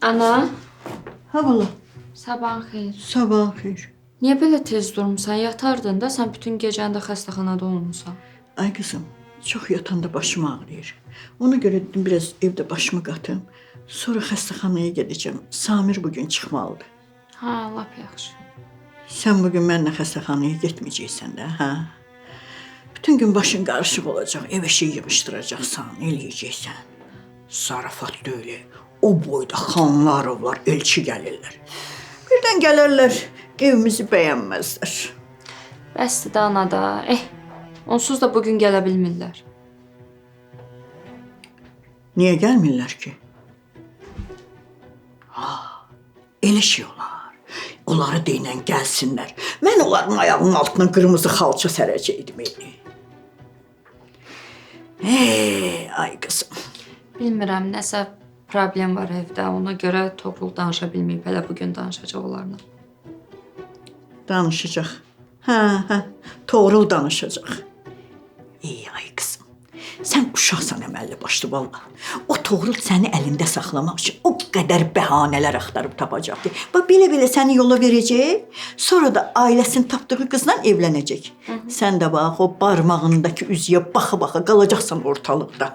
Ana, Ha valla, sabahın xeyir. sabah xeyir. Niyə belə tez durmusan? Yatardın da, sən bütün gecəni də xəstəxanada olmusan. Ay qızım, çox yatanda başım ağrıyır. Ona görə dedim biraz evdə başımı qatım. Sonra xəstəxanaya gedəcəm. Samir bugün çıxmalıdır. Ha, lap yaxşı. Sən bugün mənlə xəstəxanaya getməyəcəksən də, hə? Bütün gün başın qarışıq olacaq, ev eşiyi yığışdıracaqsan, eləyəcəksən. Zarafat deyil. O boyda xanlar var, elçi gəlirlər. Birdən gələrlər, evimizi bəyənməzlər. Bəsdir də ana da. Onsuz da bugün gələ bilmirlər. Niyə gəlmirlər ki? Elə şey olar. Onları deyilən gəlsinlər. Mən onların ayağının altına qırmızı xalça sərəcəkdim. Ay qızım. Bilmirəm, nəsə problem var evdə. Ona görə Toğrul danışa bilməyib. Hələ bugün danışacaq onlarla. Danışacaq. Hə, Toğrul danışacaq. Ay qızım. Sən uşaqsan əməlli başlı valla. O Toğrul səni əlində saxlamaq üçün o qədər bəhanələr axtarıb tapacaqdı. Bax, belə-belə səni yola verəcək, sonra da ailəsini tapdığı qızla evlənəcək. Sən də bax, o barmağındakı üzüyə baxa-baxa qalacaqsan ortalıqda.